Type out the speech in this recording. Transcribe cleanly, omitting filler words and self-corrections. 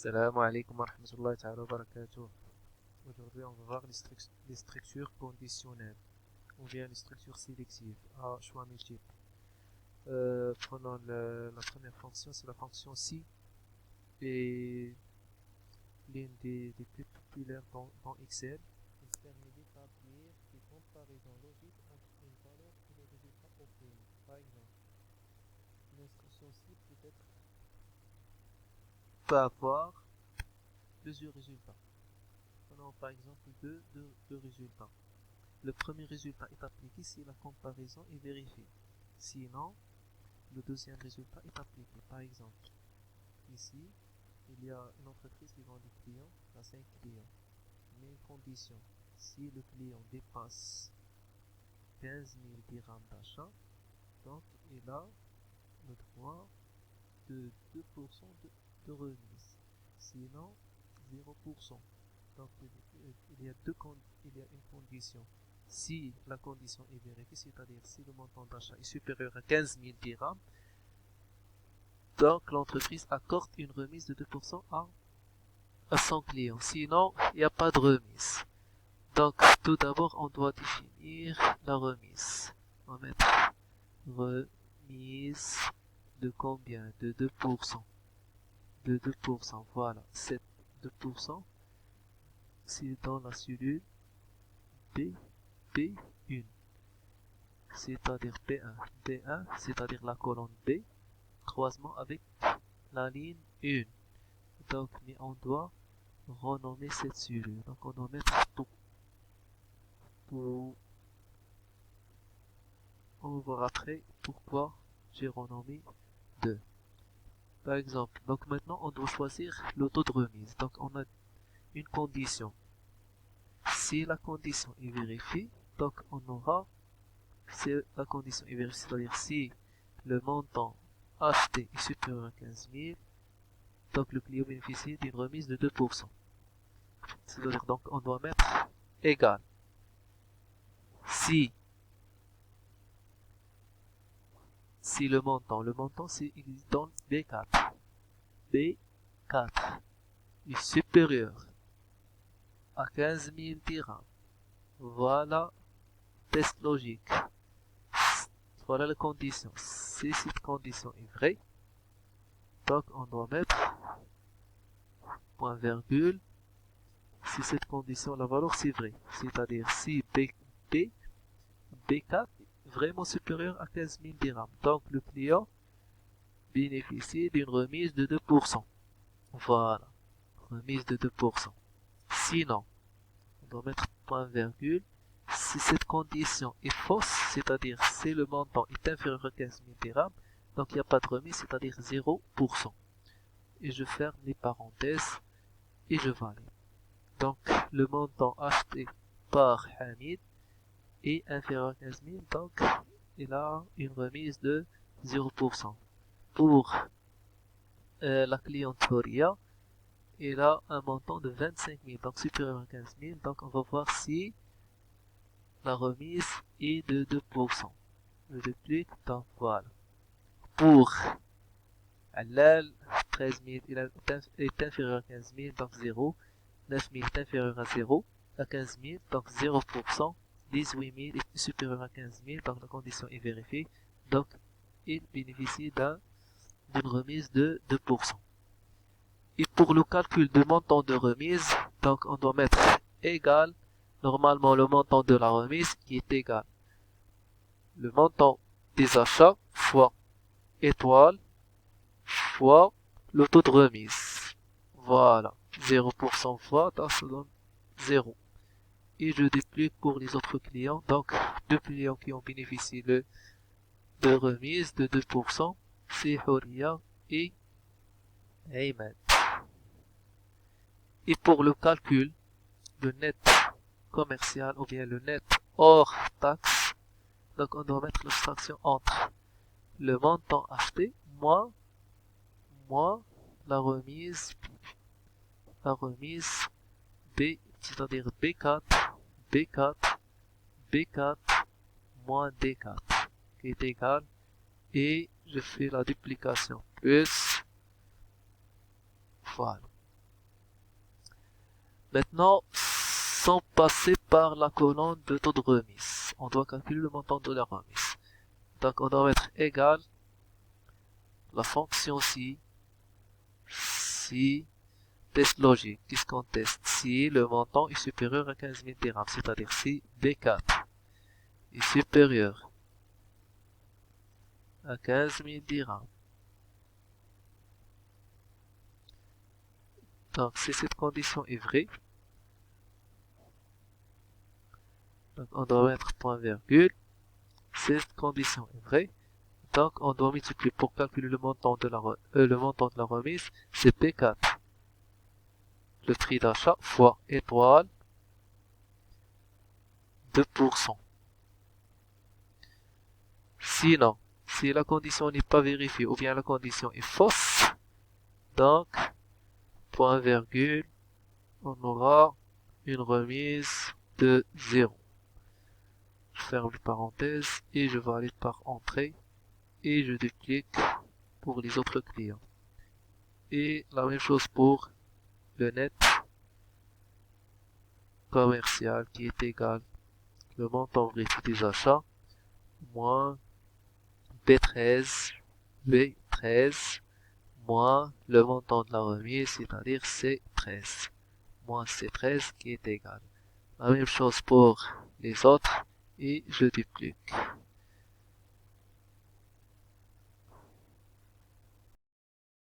Salam alaikum wa rahmatullahi ta'ala wa barakatuh. Aujourd'hui, on va voir les structures conditionnelles ou bien les structures sélectives à choix multiples. Prenons la première fonction, c'est la fonction si, et l'une des plus populaires dans Excel. Il permet d'établir des comparaisons logiques entre une valeur et le résultat obtenu. Par exemple, une instruction si peut avoir plusieurs résultats. Prenons par exemple deux résultats. Le premier résultat est appliqué si la comparaison est vérifiée. Sinon, le deuxième résultat est appliqué. Par exemple, ici, il y a une entreprise qui vend des clients à 5 clients. Mais une condition, si le client dépasse 15 000 dirhams d'achat, donc il a le droit de 2% de remise. Sinon, 0%. Donc il y a une condition. Si la condition est vérifiée, c'est-à-dire si le montant d'achat est supérieur à 15 000 dirhams, donc l'entreprise accorde une remise de 2% à son client. Sinon, il n'y a pas de remise. Donc tout d'abord, on doit définir la remise. On va mettre remise de combien? De 2%. De 2%, voilà. C'est 2%. C'est dans la cellule B1, c'est-à-dire B1. B1, c'est-à-dire la colonne B, croisement avec la ligne 1. Donc, mais on doit renommer cette cellule. Donc, on doit mettre on va voir après pourquoi j'ai renommé 2. Par exemple, donc maintenant, on doit choisir le taux de remise. Donc, on a une condition. Si la condition est vérifiée, donc on aura, si la condition est vérifiée, c'est-à-dire si le montant acheté est supérieur à 15 000, donc le client bénéficie d'une remise de 2%. C'est-à-dire donc on doit mettre égal. Si le montant c'est il est dans B4 est supérieur à 15 000 dirhams. Voilà, test logique. Voilà la condition. Si cette condition est vraie, donc on doit mettre point virgule si cette condition, la valeur c'est vrai. C'est-à-dire si B4 est vraiment supérieur à 15 000 dirhams. Donc le client bénéficie d'une remise de 2%. Voilà, remise de 2%. Sinon, on doit mettre point virgule si cette condition est fausse, c'est-à-dire si le montant est inférieur à 15 000 dirhams, donc il n'y a pas de remise, c'est-à-dire 0%. Et je ferme les parenthèses et je valide. Donc le montant acheté par Hamid est inférieur à 15 000, donc il a une remise de 0%. Pour la cliente Horia, il a un montant de 25 000, donc supérieur à 15 000, donc on va voir si la remise est de 2%. Je duplique, donc voilà. Pour Alal, 13 000 est inférieur à 15 000, donc 0. 9 000 est inférieur à 0, à 15 000, donc 0%. 18 000 est supérieur à 15 000, donc la condition est vérifiée. Donc, il bénéficie d'une remise de 2%. Et pour le calcul du montant de remise, donc on doit mettre égal, normalement le montant de la remise qui est égal le montant des achats fois étoile fois le taux de remise. Voilà, 0% fois, donc ça donne 0. Et je duplique pour les autres clients. Donc, deux clients qui ont bénéficié de remise de 2%, c'est Horia et Ayman. Et pour le calcul, le net commercial ou bien le net hors taxe, donc on doit mettre l'abstraction entre le montant acheté moins la remise B, c'est-à-dire B4 moins D4 qui est égal, et je fais la duplication plus, voilà. Maintenant, sans passer par la colonne de taux de remise, on doit calculer le montant de la remise. Donc on doit mettre égal la fonction si test logique, qu'est-ce qu'on teste? Si le montant est supérieur à 15 000 dirhams, c'est-à-dire si B4 est supérieur à 15 000 dirhams. Donc si cette condition est vraie, donc on doit mettre point virgule. Si cette condition est vraie, donc on doit multiplier pour calculer le montant de la remise, c'est P4. Le prix d'achat fois étoile 2%. Sinon, si la condition n'est pas vérifiée ou bien la condition est fausse, donc point virgule, on aura une remise de 0. Je ferme les parenthèses et je vais aller par entrée et je duplique pour les autres clients. Et la même chose pour le net commercial qui est égal le montant vérifié des achats moins B13 moins le montant de la remise, c'est-à-dire C13 moins C13 qui est égal. La même chose pour les autres et je duplique.